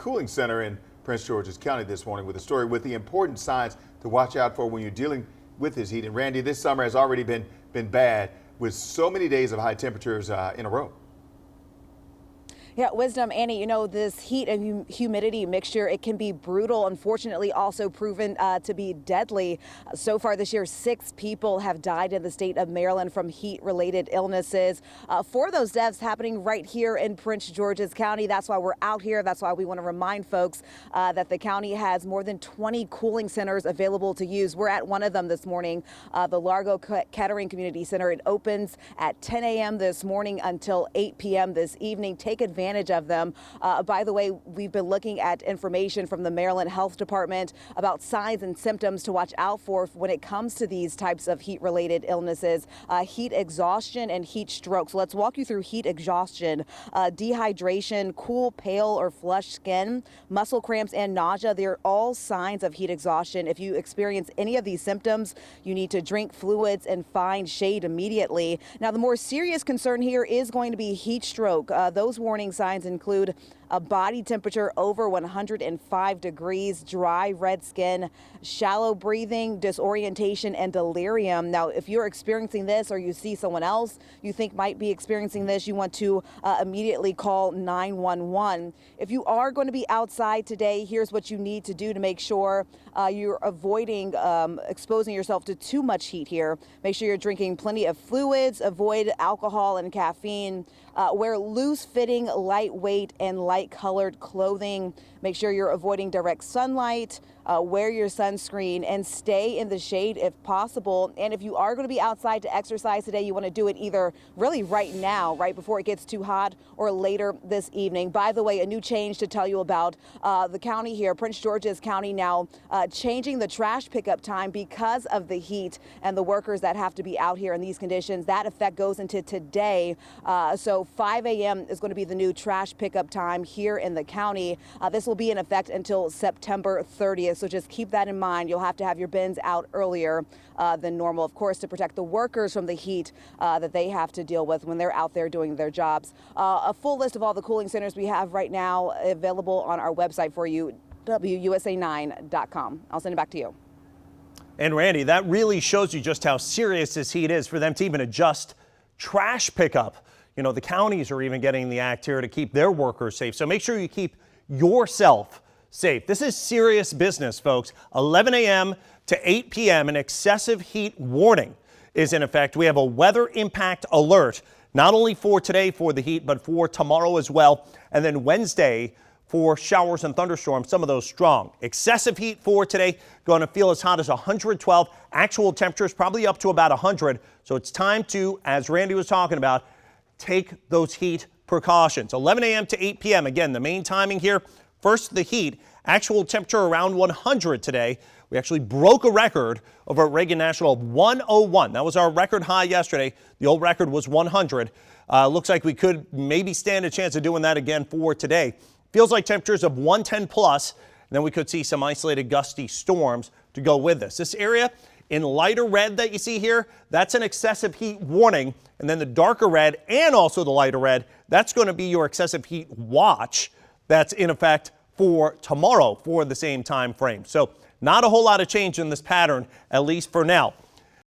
cooling center in Prince George's County this morning with a story with the important signs to watch out for when you're dealing with this heat. And Randy, this summer has already been bad with so many days of high temperatures in a row. Yeah, Wisdom, Annie, you know, this heat and humidity mixture, it can be brutal, unfortunately also proven to be deadly. So far this year, 6 people have died in the state of Maryland from heat-related illnesses. 4 of those deaths happening right here in Prince George's County. That's why we're out here. That's why we want to remind folks that the county has more than 20 cooling centers available to use. We're at one of them this morning, the Largo Kettering Community Center. It opens at 10 a.m. this morning until 8 p.m. this evening. Take advantage of them. By the way, we've been looking at information from the Maryland Health Department about signs and symptoms to watch out for when it comes to these types of heat-related illnesses, heat exhaustion and heat stroke. So let's walk you through heat exhaustion, dehydration, cool, pale or flushed skin, muscle cramps and nausea. They're all signs of heat exhaustion. If you experience any of these symptoms, you need to drink fluids and find shade immediately. Now, the more serious concern here is going to be heat stroke. Those warning signs include a body temperature over 105 degrees, dry red skin, shallow breathing, disorientation, and delirium. Now, if you're experiencing this or you see someone else you think might be experiencing this, you want to immediately call 911. If you are going to be outside today, here's what you need to do to make sure you're avoiding exposing yourself to too much heat here. Make sure you're drinking plenty of fluids, avoid alcohol and caffeine, wear loose-fitting, lightweight, and light-colored clothing. Make sure you're avoiding direct sunlight, wear your sunscreen, and stay in the shade if possible. And if you are going to be outside to exercise today, you want to do it either really right now, right before it gets too hot, or later this evening. By the way, a new change to tell you about the county here, Prince George's County now changing the trash pickup time because of the heat and the workers that have to be out here in these conditions. That effect goes into today. So 5 a.m. is going to be the new trash pickup time here in the county. This will be in effect until September 30th. So just keep that in mind. You'll have to have your bins out earlier than normal, of course, to protect the workers from the heat that they have to deal with when they're out there doing their jobs. A full list of all the cooling centers we have right now available on our website for you, WUSA9.com. I'll send it back to you. And Randy, that really shows you just how serious this heat is for them to even adjust trash pickup. You know, the counties are even getting the act here to keep their workers safe. So make sure you keep yourself safe. This is serious business, folks. 11 a.m. to 8 p.m. an excessive heat warning is in effect. We have a weather impact alert, not only for today for the heat, but for tomorrow as well. And then Wednesday for showers and thunderstorms, some of those strong. Excessive heat for today, going to feel as hot as 112. Actual temperatures probably up to about 100. So it's time to, as Randy was talking about, take those heat precautions. 11 a.m. to 8 p.m. Again, the main timing here. First, the heat. Actual temperature around 100 today. We actually broke a record over at Reagan National of 101. That was our record high yesterday. The old record was 100. Looks like we could maybe stand a chance of doing that again for today. Feels like temperatures of 110 plus. And then we could see some isolated gusty storms to go with this. This area in lighter red that you see here, that's an excessive heat warning. And then the darker red and also the lighter red, that's going to be your excessive heat watch. That's in effect for tomorrow for the same time frame. So not a whole lot of change in this pattern, at least for now.